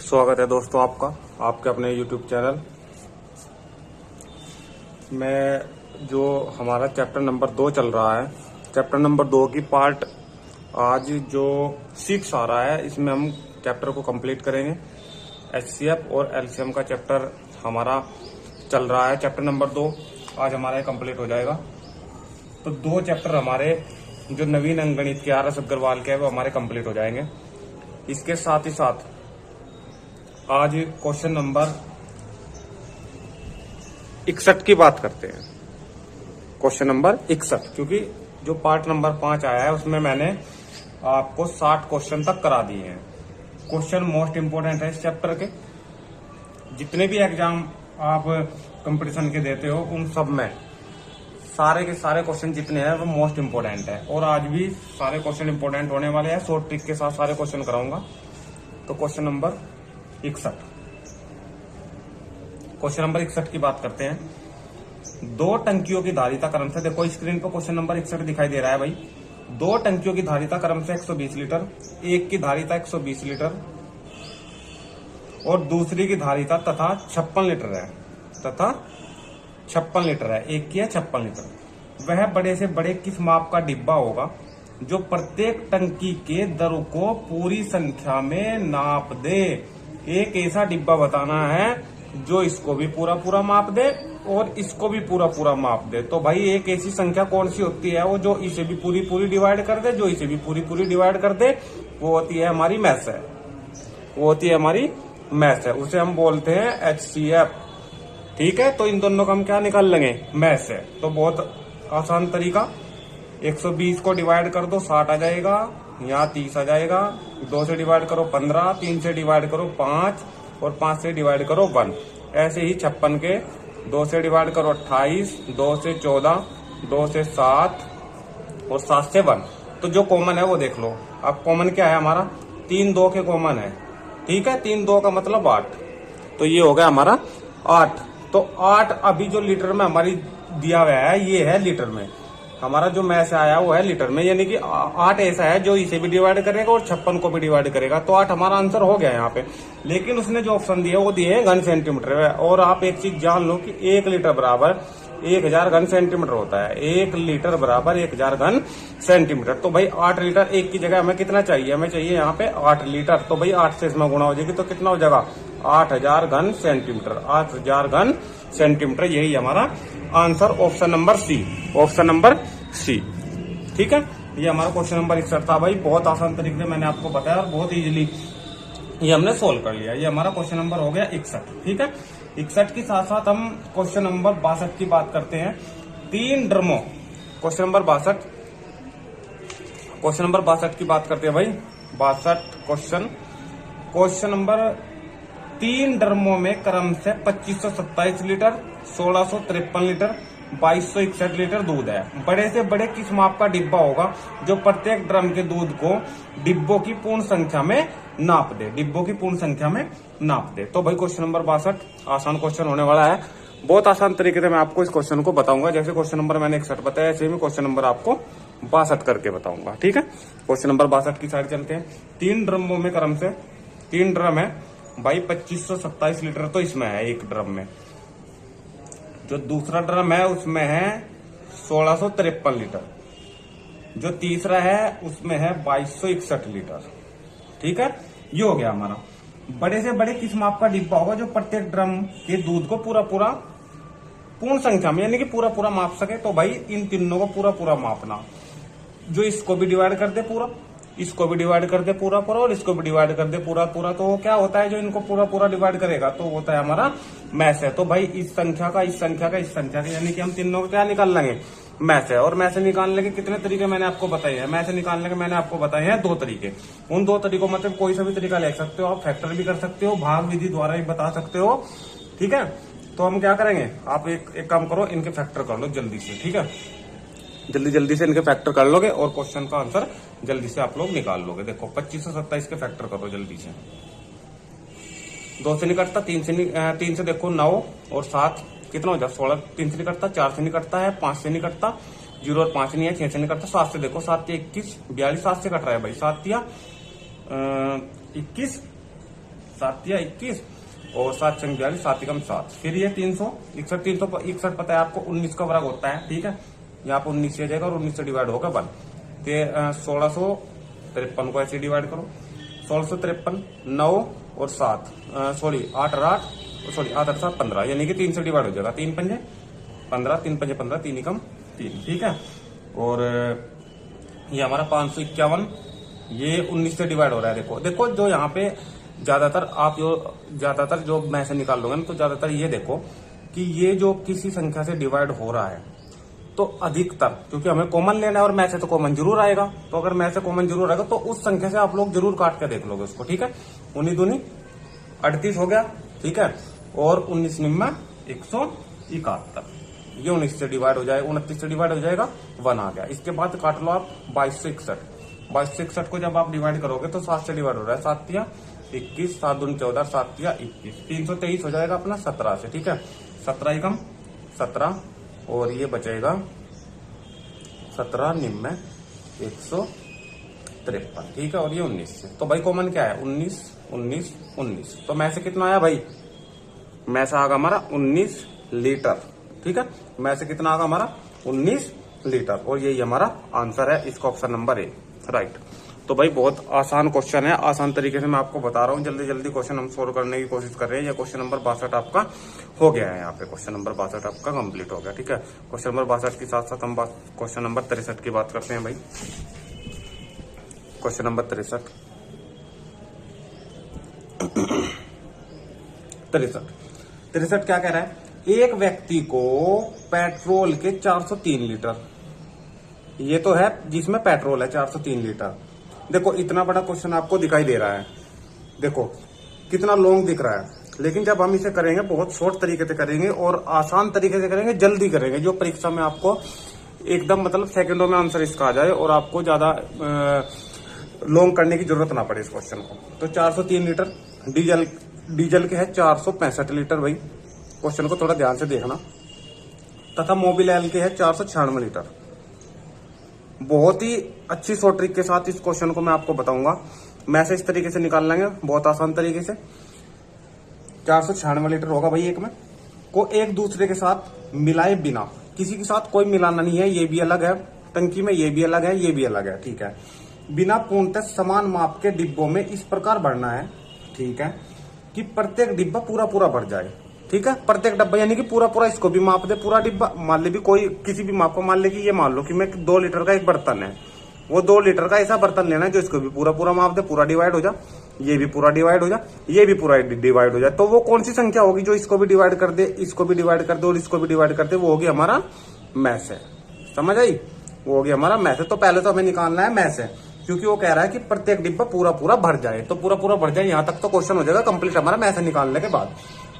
स्वागत है दोस्तों आपका आपके अपने YouTube चैनल में। जो हमारा चैप्टर नंबर 2 चल रहा है, चैप्टर नंबर 2 की पार्ट आज जो 6 आ रहा है, इसमें हम चैप्टर को कंप्लीट करेंगे। HCF और LCM का चैप्टर हमारा चल रहा है। चैप्टर नंबर 2 आज हमारा कंप्लीट हो जाएगा। तो 2 चैप्टर हमारे जो नवीन अंकगणित के RS अग्रवाल के हैं वो हमारे कंप्लीट हो जाएंगे। इसके साथ ही साथ आज क्वेश्चन नंबर 61 की बात करते हैं। क्वेश्चन नंबर 61, क्योंकि जो पार्ट नंबर 5 आया है उसमें मैंने आपको 60 क्वेश्चन तक करा दिए हैं। क्वेश्चन मोस्ट इंपोर्टेंट है इस चैप्टर के। जितने भी एग्जाम आप कंपटीशन के देते हो उन सब में सारे के सारे क्वेश्चन जितने हैं वो मोस्ट इंपोर्टेंट है, और आज भी सारे क्वेश्चन इंपोर्टेंट होने वाले हैं। शॉर्ट ट्रिक के साथ सारे क्वेश्चन कराऊंगा। तो क्वेश्चन नंबर 61, क्वेश्चन नंबर 61 की बात करते हैं। 2 टंकियों की धारिता क्रम से, देखो स्क्रीन पर क्वेश्चन नंबर 61 दिखाई दे रहा है भाई। 2 टंकियों की धारिता क्रम से 120 लीटर, एक की धारिता 120 लीटर और दूसरी की धारिता तथा 56 लीटर है, एक की है 56 लीटर। वह बड़े से बड़े किस माप का डिब्बा होगा जो प्रत्येक टंकी के दर को पूरी संख्या में नाप दे। एक ऐसा डिब्बा बताना है जो इसको भी पूरा पूरा माप दे और इसको भी पूरा पूरा माप दे। तो भाई एक ऐसी संख्या कौन सी होती है वो जो इसे भी पूरी पूरी डिवाइड कर दे, जो इसे भी पूरी पूरी डिवाइड कर दे, वो होती है हमारी मैथ है, वो होती है हमारी मैथ है। उसे हम बोलते हैं HCF। ठीक है, तो इन दोनों का हम क्या निकाल लेंगे, मैथ है। तो बहुत आसान तरीका, 120 को डिवाइड कर दो 60 आ जाएगा, यहाँ 30 आ जाएगा। 2 से डिवाइड करो 15, 3 से डिवाइड करो 5 और 5 से डिवाइड करो 1। ऐसे ही 56 के 2 से डिवाइड करो 28, 2 से 14, 2 से 7 और 7 से 1। तो जो कॉमन है वो देख लो। अब कॉमन क्या है हमारा, 3 2 के कॉमन है। ठीक है, 3 2 का मतलब 8। तो ये हो गया हमारा 8। तो 8 अभी जो लीटर में हमारी दिया हुआ है ये है लीटर में। हमारा जो मैथ आया वो है लीटर में, यानी कि 8 ऐसा है जो इसे भी डिवाइड करेगा और 56 को भी डिवाइड करेगा। तो 8 हमारा आंसर हो गया यहाँ पे। लेकिन उसने जो ऑप्शन दिया वो दिए हैं घन सेंटीमीटर में। और आप एक चीज जान लो कि 1 लीटर बराबर 1000 घन सेंटीमीटर होता है। 1 लीटर बराबर 1000 घन सेंटीमीटर। तो भाई 8 लीटर, एक की जगह हमें कितना चाहिए, हमें चाहिए यहाँ पे 8 लीटर। तो भाई 8 से इसमें गुणा हो जाएगी तो कितना हो जाएगा, 8000 घन सेंटीमीटर। 8000 घन सेंटीमीटर, यही हमारा answer option number C, option number C. ठीक है, ये हमारा क्वेश्चन नंबर 61 था भाई। बहुत आसान तरीके से मैंने आपको बताया और बहुत इजीली ये हमने सोल्व कर लिया। ये हमारा क्वेश्चन नंबर हो गया 61। ठीक है, 61 के साथ साथ हम क्वेश्चन नंबर 62 की बात करते हैं। 3 ड्रमों, क्वेश्चन नंबर 62, क्वेश्चन नंबर 62 की बात करते हैं भाई। 62 क्वेश्चन नंबर 3 ड्रमों में क्रम से 2527 लीटर, 1653 लीटर, 2261 लीटर दूध है। बड़े से बड़े किस माप का डिब्बा होगा जो प्रत्येक ड्रम के दूध को डिब्बों की पूर्ण संख्या में नाप दे, डिब्बों की पूर्ण संख्या में नाप दे। तो भाई क्वेश्चन नंबर 62 आसान क्वेश्चन होने वाला है। बहुत आसान तरीके से मैं आपको इस क्वेश्चन को बताऊंगा। जैसे क्वेश्चन नंबर मैंने 61 बताया, ऐसे ही क्वेश्चन नंबर आपको 62 करके बताऊंगा। ठीक है, क्वेश्चन नंबर 62 की साइड चलते हैं। 3 ड्रमों में क्रम से 3 ड्रम है भाई, 2527 लीटर तो इसमें है एक ड्रम में। जो दूसरा ड्रम है उसमें है 1653 लीटर, जो तीसरा है उसमें है 2261 लीटर। ठीक है, ये हो गया हमारा। बड़े से बड़े किस माप का डिब्बा होगा जो प्रत्येक ड्रम के दूध को पूरा पूरा पूर्ण संख्या में, यानी कि पूरा पूरा माप सके। तो भाई इन तीनों को पूरा पूरा मापना, जो इसको भी डिवाइड कर दे पूरा, इसको भी डिवाइड कर दे पूरा पूरा और इसको भी डिवाइड कर दे पूरा पूरा। तो क्या होता है, जो इनको पूरा पूरा डिवाइड करेगा तो होता है हमारा मैथ है। तो भाई इस संख्या का, इस संख्या का, इस संख्या का, यानी कि हम तीनों को क्या निकाल लेंगे, मैथ है। और मैथ से निकालने के कितने तरीके मैंने आपको बताए हैं, मैथ से निकालने के मैंने आपको बताए हैं 2 तरीके। उन 2 तरीकों मतलब कोई सा भी तरीका ले सकते हो आप, फैक्टर भी कर सकते हो, भाग विधि द्वारा भी बता सकते हो। ठीक है, तो हम क्या करेंगे, आप एक काम करो, इनके फैक्टर कर लो जल्दी से। ठीक है, जल्दी से इनके फैक्टर कर लोगे और क्वेश्चन का आंसर जल्दी से आप लोग निकाल लोगे। देखो 2527 के फैक्टर करो जल्दी से। 2 से निकटता, 3 से देखो 9 और 7 कितना हो जाए 16। 3 से निकटता, 4 से निकटता है, 5 से निकटता, 0 और 5 नहीं है, 6 से निकटता, 7 से देखो 7 21 42, 7 से कट रहा है भाई, 7 या 21 7 या 21 और 7 संग 42, 7 एकम 7। फिर ये 361, 361 पता है आपको 19 का वर्ग होता है, ठीक है। यहाँ पे 19 से जाएगा और 19 से डिवाइड होगा 1। 1653 को ऐसे डिवाइड करो, 1653 9 और 7 सॉरी 8 और 8 सॉरी 8 और 7 15, यानी कि 3 से डिवाइड हो जाएगा। 3 पंजे 15, 3 पंजे 15, 3 एकम 3, ठीक है। और ये हमारा 551 ये 19 से डिवाइड हो रहा है। देखो देखो जो यहाँ पे ज्यादातर जो मैं से निकाल लूंगा ना, तो ज्यादातर ये देखो कि ये जो किसी संख्या से डिवाइड हो रहा है तो अधिकतर, क्योंकि हमें कॉमन लेना है और मैं से तो कॉमन जरूर आएगा, तो अगर मैं से कॉमन जरूर आएगा तो उस संख्या से आप लोग जरूर काट के देख लोगे उसको, ठीक है। 19 दूनी 38 हो गया, ठीक है। और 19 निम्मा 171, ये 19 से डिवाइड हो जाएगा, 29 से डिवाइड हो जाएगा 1 आ गया। इसके बाद काट लो आप 2261, 2261 को जब आप डिवाइड करोगे तो 7 से डिवाइड हो रहा है, 7 या 21, 7 दूनी 14, 7 या 21, 323 हो जाएगा अपना 17 से, ठीक है। 17 एकम 17 और ये बचेगा 17 निम्न 153, ठीक है। और ये 19 से, तो भाई कॉमन क्या है 19 19 19, तो मैं से कितना आया भाई, मैं से आगा हमारा 19 लीटर, ठीक है। मैं से कितना आगा हमारा 19 लीटर, और यही हमारा आंसर है इसका, ऑप्शन नंबर ए, राइट। तो भाई बहुत आसान क्वेश्चन है, आसान तरीके से मैं आपको बता रहा हूँ। जल्दी जल्दी क्वेश्चन हम सोल्व करने की कोशिश कर रहे हैं। ये क्वेश्चन नंबर 62 आपका हो गया है, यहाँ पे क्वेश्चन नंबर 62 आपका कंप्लीट हो गया, ठीक है। क्वेश्चन नंबर 62 के साथ साथ हम क्वेश्चन नंबर 63 की बात करते हैं भाई। क्वेश्चन नंबर 63 क्या कह रहा है, एक व्यक्ति को पेट्रोल के 403 लीटर, ये तो है जिसमें पेट्रोल है 403 लीटर। देखो इतना बड़ा क्वेश्चन आपको दिखाई दे रहा है, देखो कितना लॉन्ग दिख रहा है, लेकिन जब हम इसे करेंगे बहुत शॉर्ट तरीके से करेंगे और आसान तरीके से करेंगे, जल्दी करेंगे, जो परीक्षा में आपको एकदम मतलब सेकंडों में आंसर इसका आ जाए और आपको ज्यादा लॉन्ग करने की जरूरत ना पड़े इस क्वेश्चन को। तो 403 लीटर डीजल के है 465 लीटर भाई, क्वेश्चन को थोड़ा ध्यान से देखना, तथा मोबिल ऑयल के है 496 लीटर। बहुत ही अच्छी शॉर्ट ट्रिक के साथ इस क्वेश्चन को मैं आपको बताऊंगा, मैं से इस तरीके से निकाल लेंगे बहुत आसान तरीके से। 496 लीटर होगा भाई एक में, को एक दूसरे के साथ मिलाए बिना, किसी के साथ कोई मिलाना नहीं है, ये भी अलग है टंकी में, ये भी अलग है, ये भी अलग है, ठीक है। बिना पूर्णतः समान माप के डिब्बों में इस प्रकार भरना है, ठीक है, कि प्रत्येक डिब्बा पूरा पूरा भर जाए, ठीक है। प्रत्येक डब्बा यानी कि पूरा पूरा इसको भी माप दे, पूरा डिब्बा मान ले भी कोई किसी भी माप को, मान ले कि ये मान लो कि मैं 2 लीटर का एक बर्तन है, वो 2 लीटर का ऐसा बर्तन लेना है जो इसको भी पूरा पूरा माप दे, पूरा डिवाइड हो जा, ये भी पूरा डिवाइड हो जा, ये भी पूरा डिवाइड हो जाए। तो वो कौन सी संख्या होगी जो इसको भी डिवाइड कर दे, इसको भी डिवाइड कर दे और इसको भी डिवाइड कर दे, वो होगी हमारा मैस है, समझ आई, वो होगी हमारा मैस है। तो पहले तो हमें निकालना है मैस है, क्योंकि वो कह रहा है कि प्रत्येक डिब्बा पूरा पूरा भर जाए, तो पूरा पूरा भर जाए, यहां तक तो क्वेश्चन हो जाएगा कंप्लीट हमारा मैस निकालने के बाद।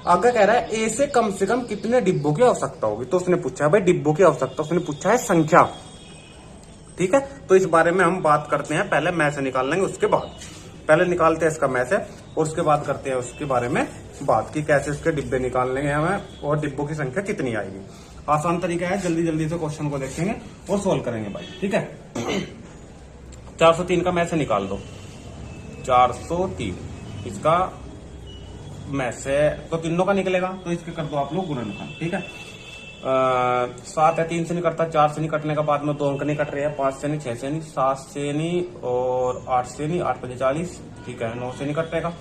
आगे कह रहा है ए से कम से कम कितने डिब्बों की आवश्यकता होगी, तो उसने पूछा है भाई डिब्बों की आवश्यकता, उसने पूछा है संख्या, ठीक है। तो इस बारे में हम बात करते हैं, पहले मैस निकाल लेंगे, उसके बाद पहले निकालते हैं इसका मैस और उसके बाद करते हैं उसके बारे में बात की कैसे इसके डिब्बे निकाल लेंगे हमें और डिब्बों की संख्या कितनी आएगी। आसान तरीका है, जल्दी जल्दी से क्वेश्चन को देखेंगे और सोल्व करेंगे भाई, ठीक है। 403 का मैस निकाल दो, 403 इसका मैस है, तो तीनों का निकलेगा, तो इसके कर दो आप लोग गुणनखंड, ठीक है। 7 है, 3 से नहीं कटता, 4 से नहीं कटने के बाद में 2 अंक नहीं कट रहे हैं, 5 से नहीं, 6 से नहीं, 7 से नहीं और 8 से नहीं, 8 5 40, ठीक है। 9 से नहीं कटेगा,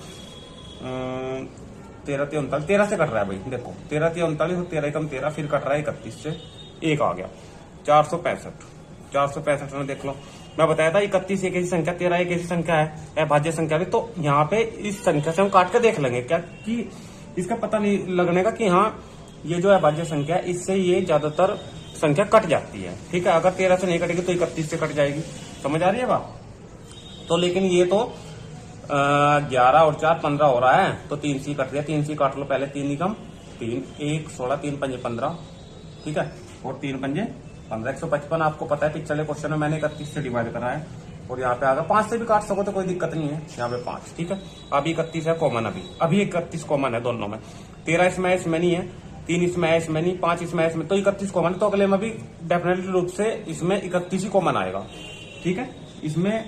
13 39, 13 से कट रहा है भाई, देखो 13 39 और 13 कम 13, फिर कट रहा है 31 से, एक आ गया 465 में देख लो, मैं बताया था 31 एक ऐसी संख्या, 13 एक ऐसी संख्या है अभाज्य संख्या भी, तो यहाँ पे इस संख्या से हम काट के देख लेंगे क्या कि इसका पता नहीं लगने का कि हाँ ये जो अभाज्य संख्या है इससे ये ज्यादातर संख्या कट जाती है, ठीक है। अगर 13 से नहीं कटेगी तो 31 से कट जाएगी, समझ आ रही है बात। तो लेकिन ये तो 11 और 4 15 हो रहा है, तो 3 से कट गया, 3 से काट लो पहले, 3 निकम 3 1 16, 3 पंजे 15, ठीक है, और 3 पंजे 15, 155 आपको पता है पिछले क्वेश्चन में मैंने 31 से डिवाइड करा है, और यहाँ पे आगे 5 से भी काट सको तो कोई दिक्कत नहीं है, यहाँ पे 5, ठीक है। अभी 31 है कॉमन, अभी 31 कॉमन है दोनों में, 13 इसमें नहीं है, 3 इसमें नहीं, 5 इसमें, तो 31 कॉमन है, तो अगले में भी डेफिनेटली रूप से इसमें 31 ही कॉमन आएगा, ठीक है। इसमें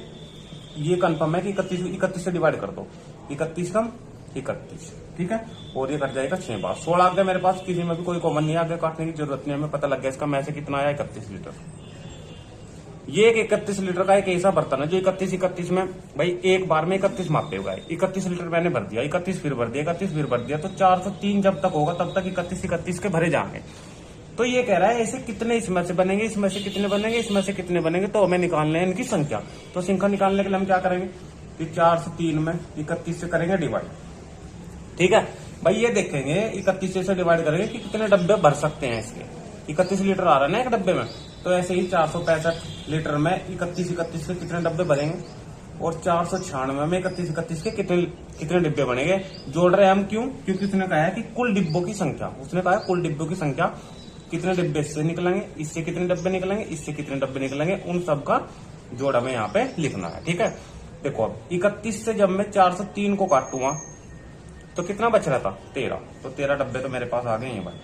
ये कंफर्म है कि 31 से डिवाइड कर दो, 31 कम 31, ठीक है। और ये कट जाएगा 6 बार, 16 आ गया मेरे पास, किसी में भी कोई कॉमन नहीं, आगे काटने की जरूरत नहीं, हमें पता लग गया इसका में से कितना आया, 31 लीटर। ये एक 31 लीटर का एक ऐसा बर्तन है जो 31 में भाई एक बार में 31 मापे हुआ है। 31 लीटर मैंने भर दिया, 31 फिर भर दिया, 31 फिर भर दिया, तो 403 जब तक होगा तब तक 31 के भरे जाएंगे। तो ये कह रहा है ऐसे कितने इसमें से बनेंगे, इसमें से कितने बनेंगे, इसमें से कितने बनेंगे, तो हमें निकालना है इनकी संख्या। तो संख्या निकालने के लिए हम क्या करेंगे कि 403 में 31 से करेंगे डिवाइड, ठीक है भाई। ये देखेंगे 31 से डिवाइड करेंगे कि कितने डब्बे भर सकते हैं इसके। 31 लीटर आ रहा है ना एक डब्बे में, तो ऐसे ही 465 लीटर में 31 के कितने डब्बे भरेंगे, और 496 में 31 के कितने डिब्बे बनेंगे। जोड़ रहे हैं हम क्यों, क्योंकि उसने कहा है कि कुल डिब्बों की संख्या, उसने कहा है कुल डिब्बों की संख्या, कितने डिब्बे इससे निकलेंगे, इससे कितने डब्बे निकलेंगे, इससे कितने डब्बे निकलेंगे, उन सब का जोड़ हमें यहाँ पे लिखना है, ठीक है। देखो अब 31 से जब मैं 403 को काटूंगा तो कितना बच रहा था, 13, तो 13 डब्बे तो मेरे पास आ गए हैं भाई,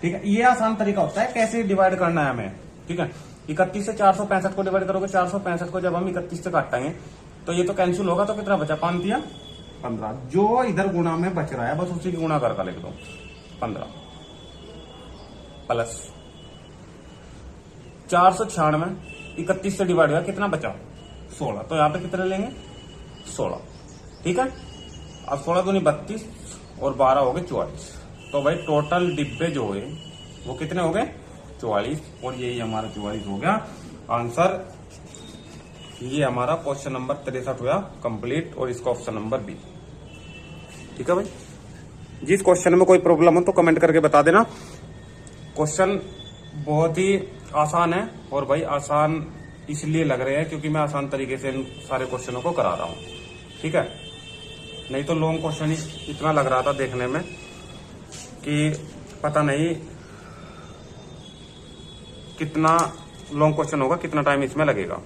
ठीक है। ये आसान तरीका होता है कैसे डिवाइड करना है हमें, ठीक है। 31 से 465 को डिवाइड करोगे, 465 को जब हम 31 से काटेंगे तो ये तो कैंसिल होगा, तो कितना बचा, 5 दिया 15, जो इधर गुणा में बच रहा है बस उसी की गुणा करके लिख दो, 15 प्लस 496 31 से डिवाइड हुआ, कितना बचा 16, तो यहाँ पे कितने लेंगे 16, ठीक है। अब 16 दूनी 32 और 12 हो गए 44, तो भाई टोटल डिब्बे जो हुए वो कितने हो गए 44, और यही हमारा 44 हो गया आंसर। ये हमारा क्वेश्चन नंबर 63 हुआ कंप्लीट, और इसका ऑप्शन नंबर बी, ठीक है भाई। जिस क्वेश्चन में कोई प्रॉब्लम हो तो कमेंट करके बता देना। क्वेश्चन बहुत ही आसान है, और भाई आसान इसलिए लग रहे हैं क्योंकि मैं आसान तरीके से इन सारे क्वेश्चनों को करा रहा हूं, ठीक है। नहीं तो लॉन्ग क्वेश्चन इतना लग रहा था देखने में कि पता नहीं कितना लॉन्ग क्वेश्चन होगा, कितना टाइम इसमें लगेगा।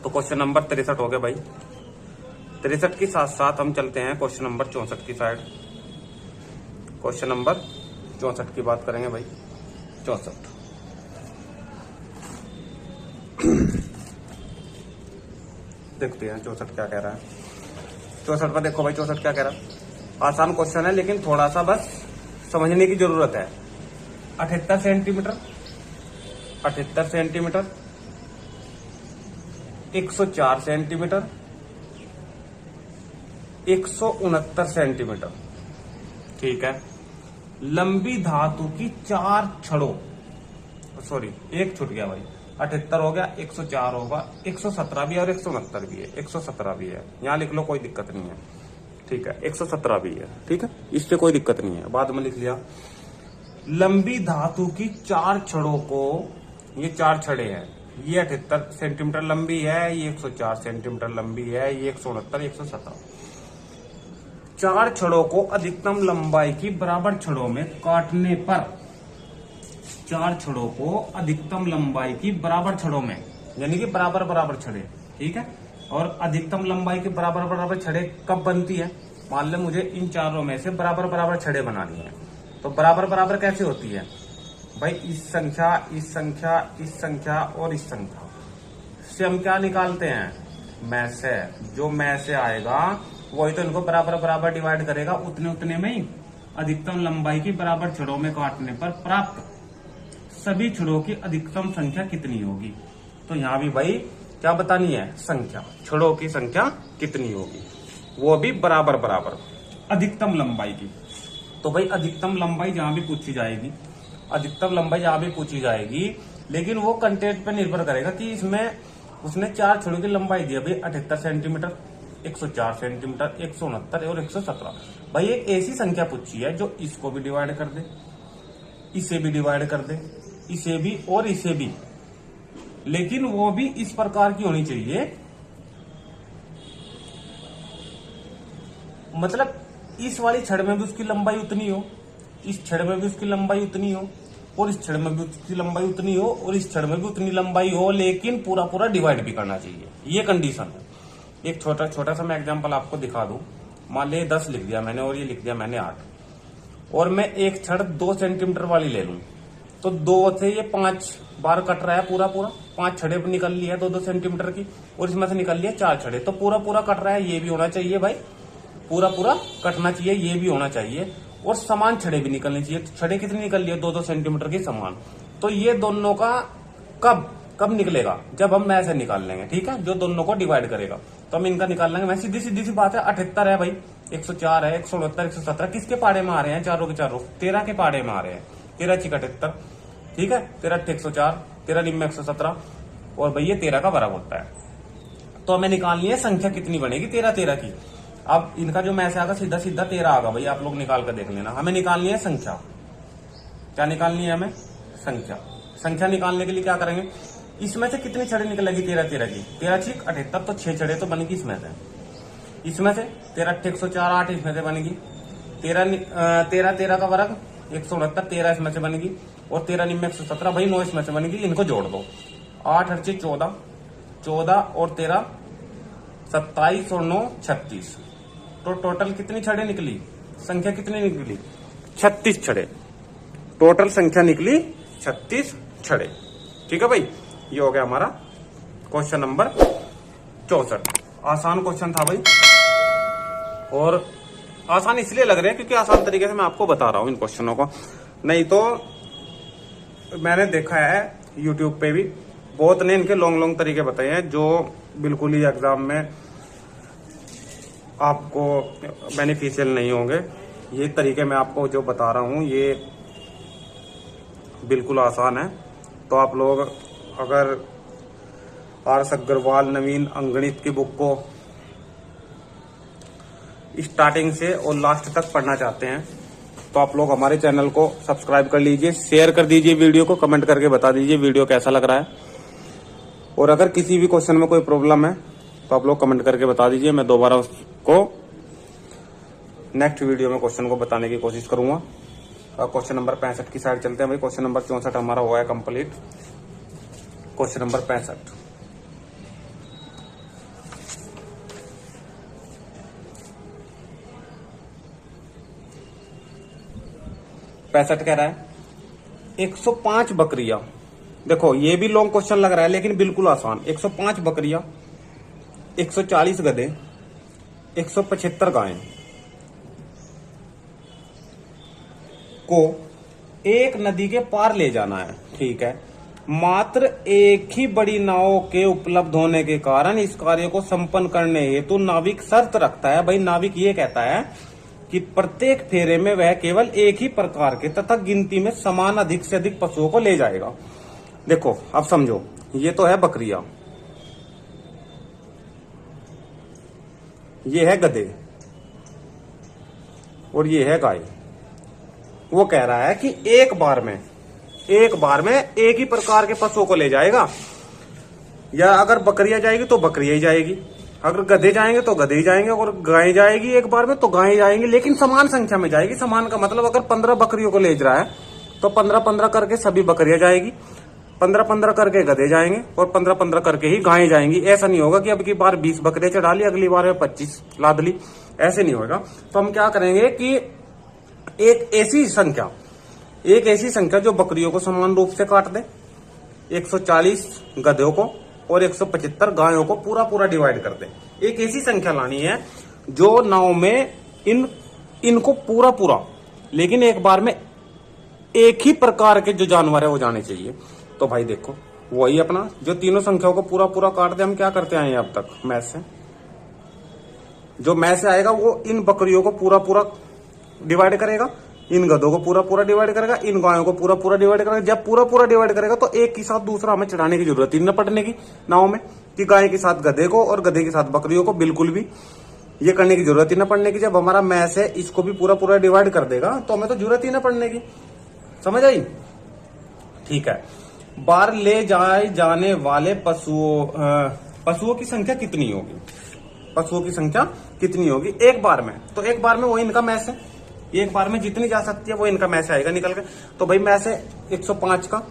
तो क्वेश्चन नंबर 63 हो गया भाई। 63 के साथ साथ हम चलते हैं क्वेश्चन नंबर 64 की साइड। क्वेश्चन नंबर 64 की बात करेंगे भाई। 64 देखते हैं 64 क्या कह रहा है। 64 पर देखो भाई, 64 क्या कह रहा है। आसान क्वेश्चन है लेकिन थोड़ा सा बस समझने की जरूरत है। 78 सेंटीमीटर 104 सेंटीमीटर 169 सेंटीमीटर, ठीक है। लंबी धातु की 4 छड़ों, सॉरी एक छूट गया भाई, 78 हो गया, 104 होगा, 117 भी है और 169 भी है, 117 भी है, यहां लिख लो कोई दिक्कत नहीं है, ठीक है। 117 भी है, ठीक है, इससे कोई दिक्कत नहीं है, बाद में लिख लिया। लंबी धातु की 4 छड़ों को, ये 4 छड़े हैं, ये 78 सेंटीमीटर लंबी है, ये 104 सेंटीमीटर लंबी है, ये 169 117। 4 छड़ों को अधिकतम लंबाई की बराबर छड़ों में काटने पर, 4 छड़ों को अधिकतम लंबाई की बराबर छड़ों में, यानी कि बराबर बराबर छड़े, ठीक है। और अधिकतम लंबाई के बराबर बराबर छड़े कब बनती है, मान लो मुझे इन चारों में से बराबर बराबर छड़े बनानी है, तो बराबर बराबर कैसे होती है भाई, इस संख्या इस संख्या इस संख्या और इस संख्या से हम क्या निकालते हैं, में से, जो में से आएगा वही तो इनको बराबर बराबर डिवाइड करेगा, उतने उतने में ही अधिकतम लंबाई की बराबर छड़ों में काटने पर प्राप्त सभी छड़ों की अधिकतम संख्या कितनी होगी। तो यहाँ भी भाई क्या बतानी है, संख्या, छड़ों की संख्या कितनी होगी, वो भी बराबर बराबर अधिकतम लंबाई की। तो भाई अधिकतम लंबाई जहां भी पूछी जाएगी, अधिकतम लंबाई जहां भी पूछी जाएगी, लेकिन वो कंटेंट पे निर्भर करेगा कि इसमें उसने 4 छड़ों की लंबाई दी है भाई, 78 सेंटीमीटर 104 सेंटीमीटर 169 और 117। भाई एक ऐसी संख्या पूछी है जो इसको भी डिवाइड कर दे, इसे भी डिवाइड कर दे, इसे भी और इसे भी, लेकिन वो भी इस प्रकार की होनी चाहिए, मतलब इस वाली छड़ में भी उसकी लंबाई उतनी हो, इस छड़ में भी उसकी लंबाई उतनी हो, और इस छड़ में भी उसकी लंबाई उतनी हो, और इस छड़ में भी उतनी लंबाई हो, लेकिन पूरा पूरा डिवाइड भी करना चाहिए, ये कंडीशन है। एक छोटा छोटा सा मैं एग्जांपल आपको दिखा दूं। मान लिया 10 लिख दिया मैंने और ये लिख दिया मैंने 8, और मैं एक छड़ 2 सेंटीमीटर वाली ले लूं, तो 2 से ये 5 बार कट रहा है, पूरा पूरा 5 छड़े निकल लिया 2-2 सेंटीमीटर की, और इसमें से निकल लिया 4 छड़े, तो पूरा पूरा कट रहा है, ये भी होना चाहिए भाई पूरा पूरा कटना चाहिए, ये भी होना चाहिए, और समान छड़े भी निकलनी चाहिए। तो छड़े कितनी निकल रही है, 2-2 सेंटीमीटर की समान। तो ये दोनों का कब निकलेगा, जब हम में से निकाल लेंगे, ठीक है, जो दोनों को डिवाइड करेगा। तो हम इनका निकाल लेंगे। मैं सीधी सी बात है, 78 है भाई, 104 है, 169, 117 किसके पाड़े में आ रहे हैं, चारों के चारों 13 के पाड़े में आ रहे हैं। 13 × 78, ठीक है, 13 × 104, 13 × 117, और भाई ये 13 का बराबर होता है। तो हमें निकालनी है संख्या कितनी बनेगी, 13 की। अब इनका जो मैच आएगा सीधा 13 आगा भाई, आप लोग निकाल कर देख लेना। हमें निकालनी है संख्या। क्या निकालनी है हमें, संख्या निकालने के लिए क्या करेंगे, इसमें से कितनी छड़े निकलेगी 13 की, 13 × 78, तो 6 छड़े तो बनेगी इसमें से। 13 × 104, 8 इसमें से बनेगी। 13 का वर्ग 169, 13 इसमें से बनेगी, और 13 × 117 भाई 9 इसमें से बनेगी। इनको जोड़ दो, 8 × 8 14, 14 और 13 27 और 9 36। तो टोटल कितनी छड़े निकली, संख्या कितनी निकली, 36 छड़े। टोटल संख्या निकली 36 छड़े। ठीक है भाई, ये हो गया हमारा क्वेश्चन नंबर 64। आसान क्वेश्चन था भाई, और आसान इसलिए लग रहे हैं क्योंकि आसान तरीके से मैं आपको बता रहा हूं इन क्वेश्चनों को। नहीं तो मैंने देखा है यूट्यूब पे भी बहुत ने इनके लॉन्ग तरीके बताए हैं जो बिल्कुल ही एग्जाम में आपको बेनिफिशियल नहीं होंगे। ये तरीके मैं आपको जो बता रहा हूं ये बिल्कुल आसान है। तो आप लोग अगर आर.एस. अग्रवाल नवीन अंगणित की बुक को स्टार्टिंग से और लास्ट तक पढ़ना चाहते हैं तो आप लोग हमारे चैनल को सब्सक्राइब कर लीजिए, शेयर कर दीजिए वीडियो को, कमेंट करके बता दीजिए वीडियो कैसा लग रहा है। और अगर किसी भी क्वेश्चन में कोई प्रॉब्लम है तो आप लोग कमेंट करके बता दीजिए, मैं दोबारा उसको नेक्स्ट वीडियो में क्वेश्चन को बताने की कोशिश करूंगा। क्वेश्चन नंबर 65 की साइड चलते हैं भाई। क्वेश्चन नंबर 64 हमारा हुआ है कंप्लीट। क्वेश्चन नंबर 65, कह रहा है 105 बकरियां। देखो ये भी लॉन्ग क्वेश्चन लग रहा है लेकिन बिल्कुल आसान। 105 बकरियां, 140 गधे, 175 गायें को एक नदी के पार ले जाना है। ठीक है, मात्र एक ही बड़ी नाव के उपलब्ध होने के कारण इस कार्य को संपन्न करने हेतु नाविक शर्त रखता है। भाई नाविक ये कहता है कि प्रत्येक फेरे में वह केवल एक ही प्रकार के तथा गिनती में समान अधिक से अधिक पशुओं को ले जाएगा। देखो अब समझो, ये तो है बकरियां, ये है गधे और ये है गाय। वो कह रहा है कि एक बार में एक ही प्रकार के पशुओं को ले जाएगा। या अगर बकरियां जाएगी तो बकरियां ही जाएगी, अगर गधे जाएंगे तो गधे ही जाएंगे, और गाय जाएगी एक बार में तो गाय जाएंगी, लेकिन समान संख्या में जाएगी। समान का मतलब अगर 15 बकरियों को ले जा रहा है तो 15-15 करके सभी बकरियां जाएगी, 15-15 करके गधे जाएंगे, और 15-15 करके ही गायें जाएंगी। ऐसा नहीं होगा कि अब की बार 20 बकरियां चढ़ा ली, अगली बार 25 लाद ली, ऐसे नहीं होगा। तो हम क्या करेंगे कि एक ऐसी संख्या जो बकरियों को समान रूप से काट दे, 140 गधों को और 175 गायों को पूरा डिवाइड कर दे। एक ऐसी संख्या लानी है जो नाव में इनको पूरा लेकिन एक बार में एक ही प्रकार के जो जानवर है वो जाने चाहिए। तो भाई देखो वही अपना जो तीनों संख्याओं को पूरा काट दे। हम क्या करते आए अब तक मैथ से, जो मैथ से आएगा वो इन बकरियों को पूरा डिवाइड करेगा, इन गधों को पूरा डिवाइड करेगा, इन गायों को पूरा डिवाइड करेगा। जब पूरा डिवाइड करेगा तो एक के साथ दूसरा हमें चढ़ाने की जरूरत ही न पड़ने की नाव में, कि गाय के साथ गधे को और गधे के साथ बकरियों को, बिल्कुल भी ये करने की जरूरत ही न पड़ने की। जब हमारा मैथ है इसको भी पूरा डिवाइड कर देगा तो हमें तो जरूरत ही न पड़ने की। समझ आई? ठीक है, बार ले जाए जाने वाले पशुओं की संख्या कितनी होगी? पशुओं की संख्या कितनी होगी एक बार में? तो एक बार में वो इनका मैथ है, एक बार में जितनी जा सकती है वो इनका मैथ आएगा निकल के। तो भाई मैथ है 105 का,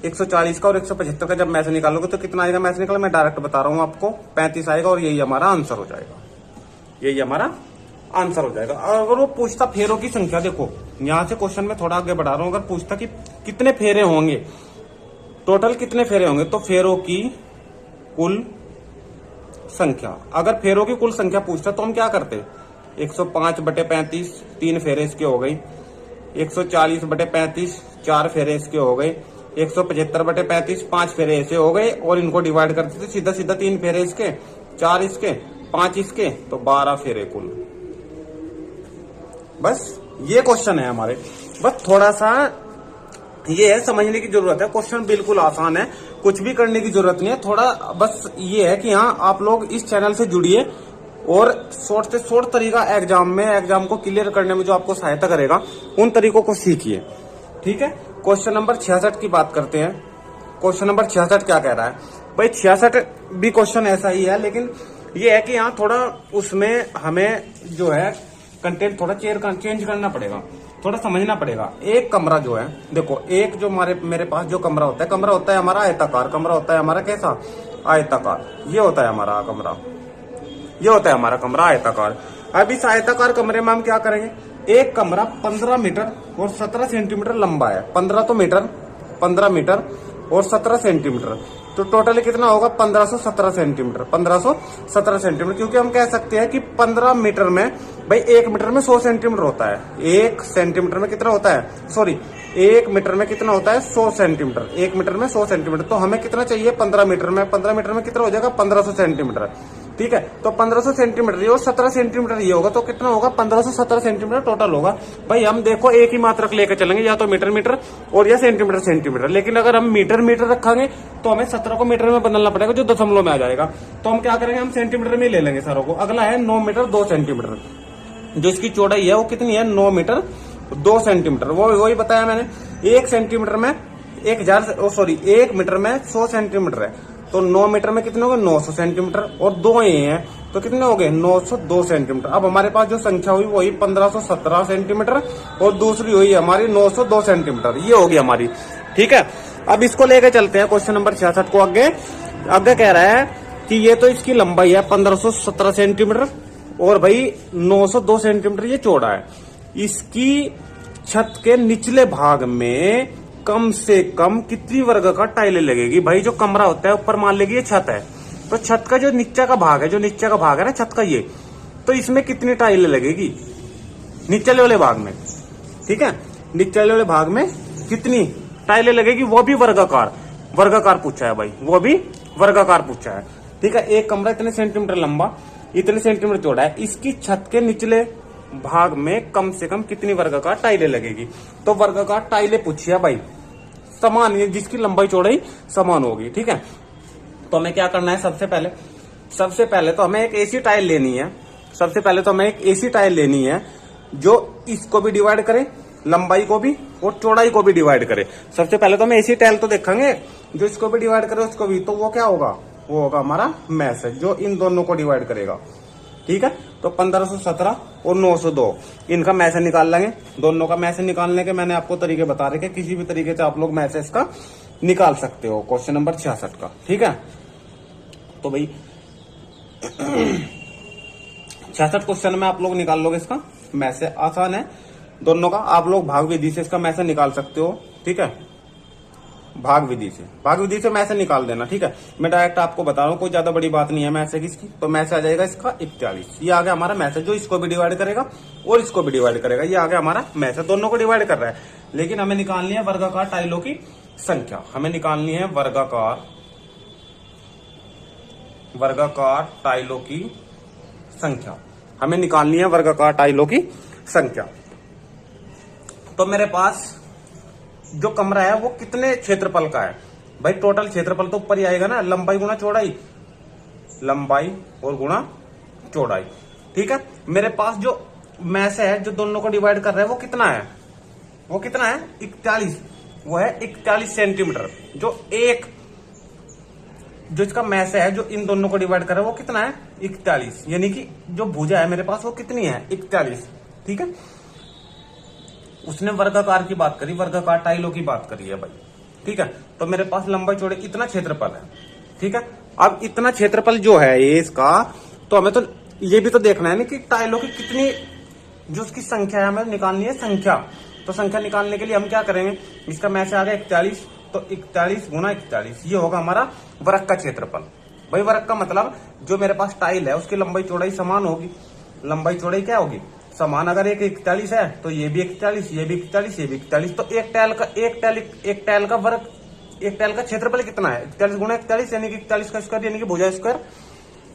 140 का और 175 का जब मैथ निकालोगे तो कितना आएगा? मैथ निकल, मैं डायरेक्ट बता रहा हूं आपको, 35 आएगा, और यही हमारा आंसर हो जाएगा। यही हमारा आंसर हो जाएगा। अगर वो पूछता फेरों की संख्या, देखो यहां से क्वेश्चन में थोड़ा आगे बढ़ा रहा हूं, अगर पूछता कि कितने फेरे होंगे, टोटल कितने फेरे होंगे, तो फेरों की कुल संख्या, अगर फेरों की कुल संख्या पूछता तो हम क्या करते? 105/35 3 फेरे इसके हो गई। 140/35 4 फेरे इसके हो गए। 175/35 5 फेरे ऐसे हो गए और इनको डिवाइड करते थे सीधा सीधा 3 फेरे इसके, 4 इसके, 5 इसके, तो 12 फेरे कुल। बस ये क्वेश्चन है हमारे। बस थोड़ा सा ये है, समझने की जरूरत है। क्वेश्चन बिल्कुल आसान है, कुछ भी करने की जरूरत नहीं है। थोड़ा बस ये है कि हाँ आप लोग इस चैनल से जुड़िए और शॉर्ट से शॉर्ट तरीका एग्जाम को क्लियर करने में जो आपको सहायता करेगा उन तरीकों को सीखिए। ठीक है, क्वेश्चन नंबर 66 की बात करते हैं। क्वेश्चन नंबर 66 क्या कह रहा है भाई? 66 भी क्वेश्चन ऐसा ही है, लेकिन ये है कि यहाँ थोड़ा उसमें हमें जो है कंटेंट थोड़ा चेंज करना पड़ेगा, थोड़ा समझना पड़ेगा। एक कमरा जो है, देखो एक जो मेरे पास जो कमरा होता है हमारा आयताकार। कमरा होता है हमारा कैसा? आयताकार। ये होता है हमारा कमरा, ये होता है हमारा कमरा आयताकार। अब इस आयताकार कमरे में हम क्या करेंगे? एक कमरा 15 मीटर और 17 सेंटीमीटर लंबा है। 15 मीटर और 17 सेंटीमीटर, तो टोटल कितना होगा? 1517 सेंटीमीटर। 1517 सेंटीमीटर, क्योंकि हम कह सकते हैं कि 15 मीटर में भाई 1 मीटर में 100 सेंटीमीटर होता है। 1 सेंटीमीटर में कितना होता है? सॉरी, 1 मीटर में कितना होता है? 100 सेंटीमीटर। 1 मीटर में 100 सेंटीमीटर, तो हमें कितना चाहिए? 15 मीटर में। 15 मीटर में कितना हो जाएगा? 1500 सेंटीमीटर। ठीक है, तो 1500 सेंटीमीटर ये और 17 सेंटीमीटर ये होगा, तो कितना होगा? 1517 सेंटीमीटर टोटल होगा। भाई हम देखो एक ही मात्रक लेकर चलेंगे, या तो मीटर और या सेंटीमीटर। लेकिन अगर हम मीटर रखेंगे तो हमें 17 को मीटर में बदलना पड़ेगा, जो दशमलव में आ जाएगा। तो हम क्या करेंगे? हम सेंटीमीटर में ले लेंगे सारों को। अगला है 9 मीटर 2 सेंटीमीटर। जो इसकी चौड़ाई है वो कितनी है? 9 मीटर 2 सेंटीमीटर। वो वही बताया मैंने। 1 सेंटीमीटर में 1 मीटर में 100 सेंटीमीटर है, तो 9 मीटर में कितने हो गए? 900 सेंटीमीटर। और 2 ये हैं, तो कितने हो गए? 902 सेंटीमीटर। अब हमारे पास जो संख्या हुई वही 1517 सेंटीमीटर और दूसरी हुई हमारी 902 सेंटीमीटर। ये होगी हमारी। ठीक है, अब इसको लेके चलते हैं क्वेश्चन नंबर 66 को आगे। आगे कह रहा है कि ये तो इसकी लंबाई है 1517 सेंटीमीटर और भाई 902 सेंटीमीटर ये चौड़ा है। इसकी छत के निचले भाग में कम से कम कितनी वर्गाकार टाइलें लगेगी? भाई जो कमरा होता है ऊपर मान लेगी ये छत है, तो छत का जो नीचे का भाग है ना छत का, ये तो इसमें कितनी टाइलें लगेगी नीचे वाले भाग में? ठीक है, नीचे वाले भाग में कितनी टाइलें लगेगी? वो भी वर्गाकार पूछा है भाई, वो भी वर्गाकार पूछा है। ठीक है, एक कमरा इतने सेंटीमीटर लंबा, इतने सेंटीमीटर चौड़ा है, इसकी छत के निचले भाग में कम से कम कितनी वर्गाकार टाइलें लगेगी? तो वर्गाकार टाइलें पूछी है भाई, समान, जिसकी लंबाई चौड़ाई समान होगी। ठीक है, तो हमें क्या करना है? सबसे पहले तो हमें एक ऐसी टाइल लेनी है जो इसको भी डिवाइड करे, लंबाई को भी और चौड़ाई को भी डिवाइड करे। सबसे पहले तो हमें ऐसी टाइल तो देखेंगे जो इसको भी डिवाइड करे उसको भी, तो वो क्या होगा? वो होगा हमारा मैश है जो इन दोनों को डिवाइड करेगा। ठीक है, तो 1517 और 902 इनका मैसेज निकाल लेंगे। दोनों का मैसेज निकालने के मैंने आपको तरीके बता रहे, किसी भी तरीके से आप लोग मैसेज का निकाल सकते हो क्वेश्चन नंबर 66 का। ठीक है, तो भाई 66 क्वेश्चन में आप लोग निकाल लोगे इसका मैसेज। आसान है दोनों का, आप लोग भाग विधि से इसका मैसेज निकाल सकते हो। ठीक है, भाग विधि से मैसेज निकाल देना। ठीक है, मैं डायरेक्ट आपको बता रहा हूँ, कोई ज्यादा बड़ी बात नहीं है मैसेज इसकी। तो मैसेज आ जाएगा इसका 41। ये आ गया हमारा मैसेज, जो इसको भी डिवाइड करेगा और इसको भी डिवाइड करेगा। ये आ गया हमारा मैसेज, दोनों को डिवाइड कर रहा है। लेकिन हमें निकालनी है वर्गाकार टाइलों की संख्या। हमें निकालनी है वर्गाकार टाइलों की संख्या। हमें निकालनी है वर्गाकार टाइलों की संख्या। तो मेरे पास जो कमरा है वो कितने क्षेत्रफल का है? भाई टोटल क्षेत्रफल तो ऊपर ही आएगा ना, लंबाई गुना चौड़ाई, लंबाई और गुना चौड़ाई। ठीक है, मेरे पास जो मैस है जो दोनों को डिवाइड कर रहा है वो कितना है? 41। वो है 41 सेंटीमीटर। जो इसका मैस है जो इन दोनों को डिवाइड कर रहा है वो कितना है? 41। यानी कि जो भुजा है मेरे पास वो कितनी है? 41। ठीक है, उसने वर्गाकार की बात करी, वर्गाकार टाइलों की बात करी है भाई। ठीक है, तो मेरे पास लंबाई चौड़ाई इतना क्षेत्रफल है। ठीक है, अब इतना क्षेत्रफल जो है ये इसका, तो हमें तो ये भी तो देखना है ना कि टाइलों की कितनी, जो उसकी संख्या है हमें निकालनी है संख्या। तो संख्या निकालने के लिए हम क्या करेंगे? इसका मैच आ गया 41, तो 41 गुना 41 ये होगा हमारा वर्ग का क्षेत्रफल। भाई वर्ग का मतलब जो मेरे पास टाइल है उसकी लंबाई चौड़ाई समान होगी। लंबाई चौड़ाई क्या होगी समान। अगर एक 41 है तो ये भी 41, ये भी 41, ये भी 41। तो एक टाइल का वर्ग, एक टाइल का क्षेत्रफल कितना है 41 गुणा 41 यानी कि 41 का स्क्वायर यानी कि भुजा स्क्वायर।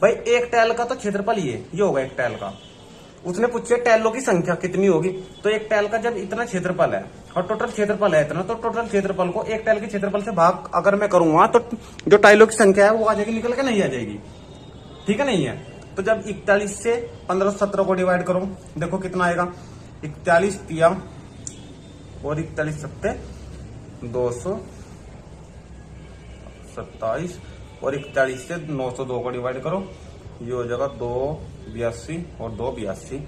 भाई एक टाइल का तो क्षेत्रफल ये होगा एक टाइल का। उसने पूछे टाइलों की संख्या कितनी होगी, तो एक टाइल का जब इतना क्षेत्रफल है और टोटल क्षेत्रफल है इतना, तो टोटल क्षेत्रफल को एक टाइल के क्षेत्रफल से भाग अगर मैं करूंगा तो जो टाइलों की संख्या है वो आ जाएगी निकल के, नहीं आ जाएगी। ठीक है, नहीं है। तो जब 41 से 1517 को डिवाइड करो, देखो कितना आएगा 41 तिया और 41 सत्ते 227 और 41 से 902 को डिवाइड करो, ये हो जाएगा 282 और 282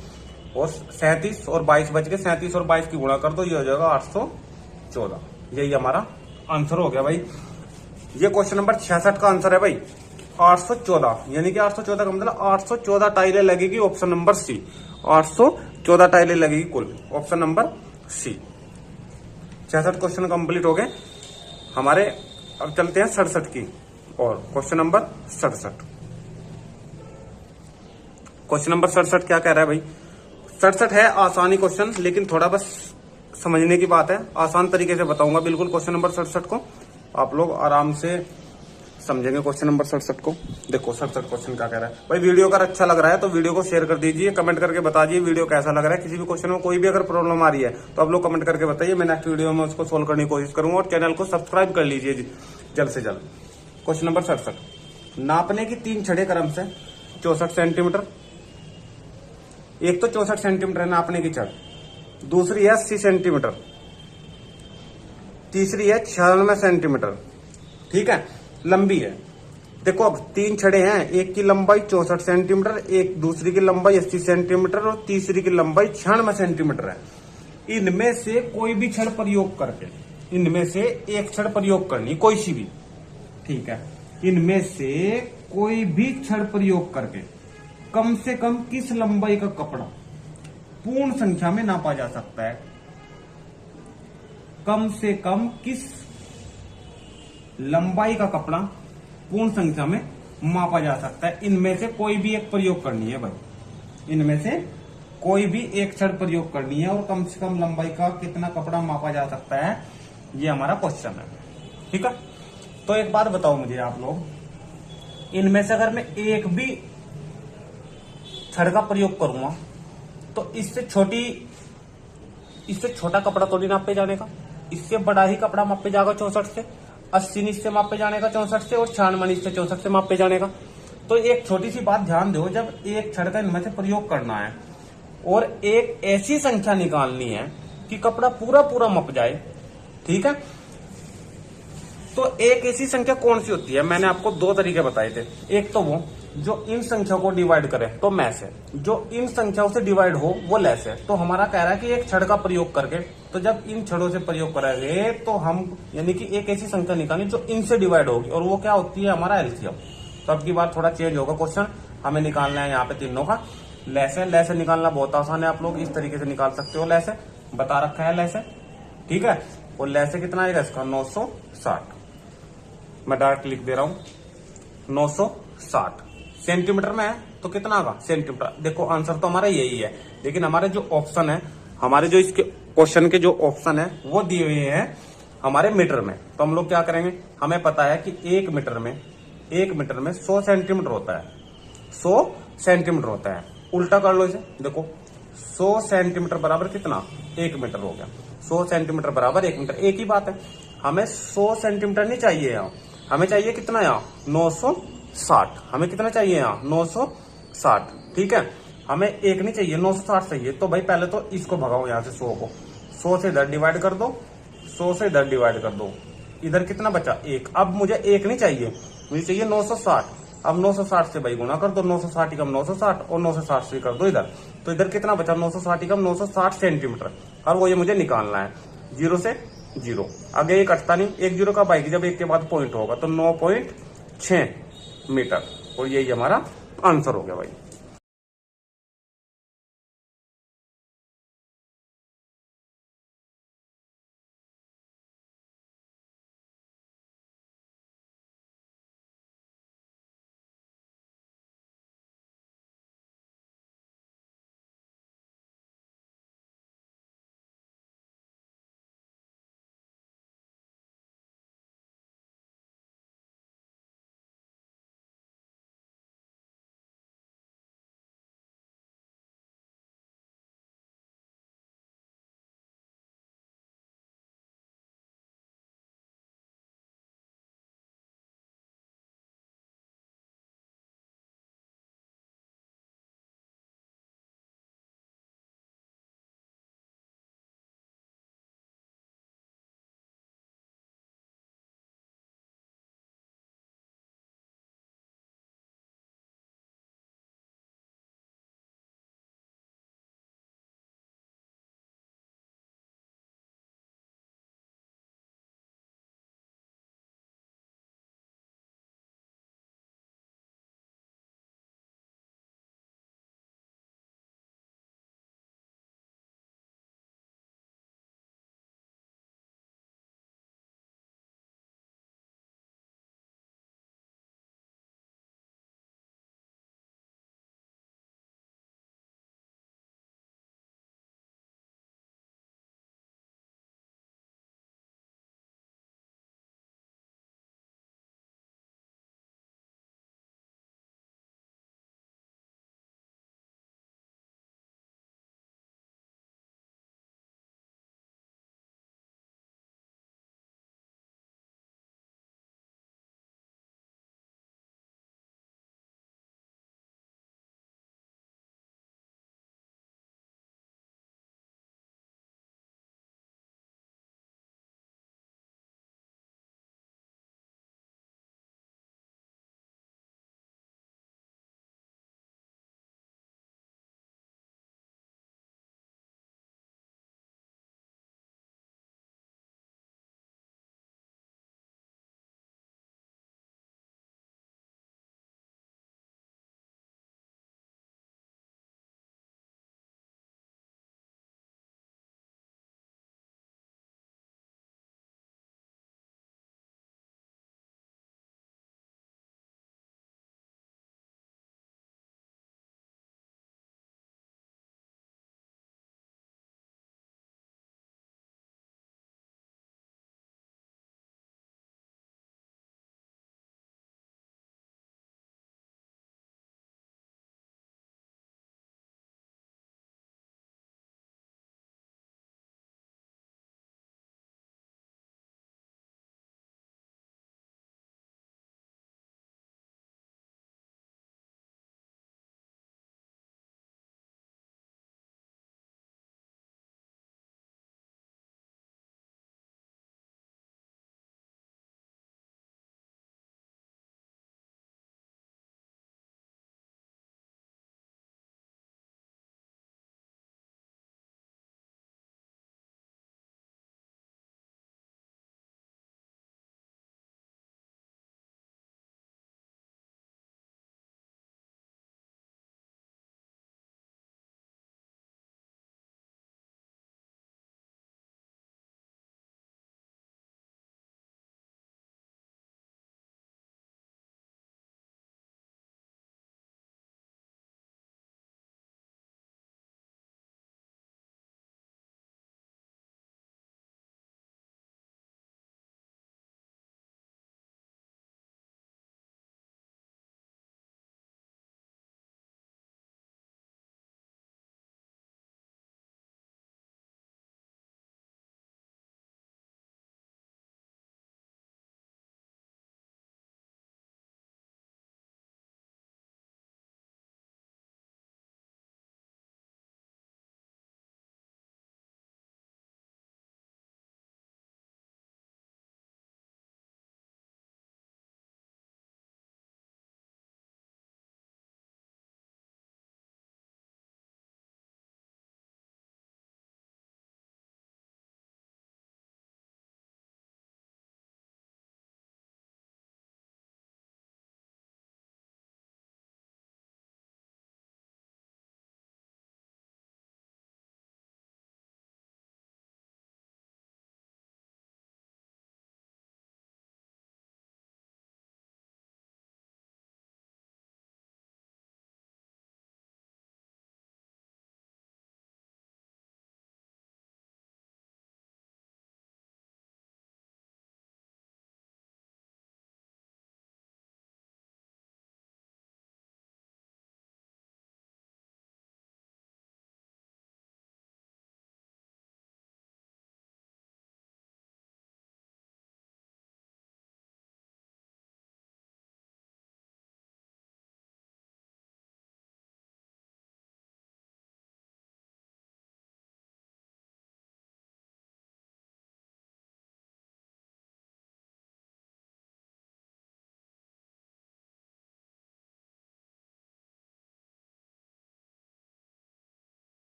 और 37 और 22 बच गए, 37 और 22 की गुणा कर दो, ये हो जाएगा 814। यही हमारा आंसर हो गया भाई। ये क्वेश्चन नंबर 66 का आंसर है भाई 814, यानी कि 814 का मतलब 814 टाइलें लगेगी, ऑप्शन नंबर सी। 814 टाइलें लगेगी कुल, option number C. 66 question complete हो गए हमारे। अब चलते हैं 67 की और क्वेश्चन नंबर 67। क्वेश्चन नंबर 67 क्या कह रहा है भाई, 67 है आसानी क्वेश्चन, लेकिन थोड़ा बस समझने की बात है, आसान तरीके से बताऊंगा बिल्कुल। क्वेश्चन नंबर 67 को आप लोग आराम से समझेंगे। क्वेश्चन नंबर 67 को देखो, 67 क्वेश्चन क्या कह रहा है भाई। वीडियो अगर अच्छा लग रहा है तो वीडियो को शेयर कर दीजिए, कमेंट करके बता दीजिए वीडियो कैसा लग रहा है। किसी भी क्वेश्चन में कोई भी अगर प्रॉब्लम आ रही है तो आप लोग कमेंट करके बताइए, मैं नेक्स्ट वीडियो में उसको सोल्व करने की कोशिश करूंगा। और चैनल को सब्सक्राइब कर लीजिए जल्द से जल्द। क्वेश्चन नंबर 67, नापने की 3 छड़े क्रम से 64 सेंटीमीटर, एक तो 64 सेंटीमीटर है नापने की छड़, दूसरी है 80 सेंटीमीटर, तीसरी है 96 सेंटीमीटर। ठीक है, लंबी है। देखो अब 3 छड़े हैं, एक की लंबाई 64 सेंटीमीटर, एक दूसरी की लंबाई 80 सेंटीमीटर और तीसरी की लंबाई 96 सेंटीमीटर है। इनमें से कोई भी छड़ प्रयोग करके, इनमें से एक छड़ प्रयोग करनी, कोई सी भी। ठीक है, इनमें से कोई भी छड़ प्रयोग करके कम से कम किस लंबाई का कपड़ा पूर्ण संख्या में नापा जा सकता है। कम से कम किस लंबाई का कपड़ा पूर्ण संख्या में मापा जा सकता है। इनमें से कोई भी एक प्रयोग करनी है भाई, इनमें से कोई भी एक छड़ प्रयोग करनी है और कम से कम लंबाई का कितना कपड़ा मापा जा सकता है, ये हमारा क्वेश्चन है। ठीक है, तो एक बात बताओ मुझे आप लोग, इनमें से अगर मैं एक भी छड़ का प्रयोग करूंगा तो इससे छोटा कपड़ा तो नहीं नापे जाने का, इससे बड़ा ही कपड़ा मापे जाएगा 64 से, 80 नीचे मापे जाने का 64 से और 96 नीचे 64 से मापे जाने का। तो एक छोटी सी बात ध्यान दो, जब एक छड़ का इनमें से प्रयोग करना है और एक ऐसी संख्या निकालनी है कि कपड़ा पूरा मप जाए, ठीक है, तो एक ऐसी संख्या कौन सी होती है। मैंने आपको 2 तरीके बताए थे, एक तो वो जो इन संख्या को डिवाइड करे तो मैस है, जो इन संख्याओं से डिवाइड हो वो लेस है। तो हमारा कह रहा है कि एक छड़ का प्रयोग करके, तो जब इन छड़ों से प्रयोग करेंगे तो हम यानी कि एक ऐसी संख्या निकालें जो इनसे डिवाइड होगी और वो क्या होती है हमारा एलसीएम। तो अब की बार थोड़ा चेंज होगा क्वेश्चन, हमें निकालना है यहाँ पे तीनों का लेस है। लेस निकालना बहुत आसान है, आप लोग इस तरीके से निकाल सकते हो। लेस बता रखा है लेस, ठीक है, और लेस कितना आएगा इसका 960। मैं डायरेक्ट लिख दे रहा हूं 960 सेंटीमीटर में है तो कितना होगा सेंटीमीटर। देखो आंसर तो हमारा यही है, लेकिन हमारे जो ऑप्शन है, हमारे जो इसके क्वेश्चन के जो ऑप्शन है वो दिए हुए हैं हमारे मीटर में। तो हम लोग क्या करेंगे, हमें पता है कि 1 मीटर में 100 सेंटीमीटर होता है, 100 सेंटीमीटर होता है। उल्टा कर लो इसे, देखो 100 सेंटीमीटर बराबर कितना 1 मीटर हो गया, 100 सेंटीमीटर बराबर 1 मीटर। एक ही बात है, हमें 100 सेंटीमीटर नहीं चाहिए यहाँ, हमें चाहिए कितना यहाँ 960। हमें कितना चाहिए यहाँ 960, ठीक है, हमें 1 नहीं चाहिए 960 चाहिए। तो भाई पहले तो इसको भगाओ यहाँ से 100 को, 100 से इधर डिवाइड कर दो, 100 से इधर डिवाइड कर दो, इधर कितना बचा 1। अब मुझे 1 नहीं चाहिए, मुझे चाहिए 960। अब 960 से भाई गुना कर दो, 960 कम 960 और 960 से कर दो इधर, तो इधर कितना बचा 960 कम 960 सेंटीमीटर। और वो ये मुझे निकालना है 0 से 0, आगे ये कटता नहीं, 1 0 का बाइक जब 1 के बाद पॉइंट होगा तो 9.6 मीटर, और यही हमारा आंसर हो गया भाई।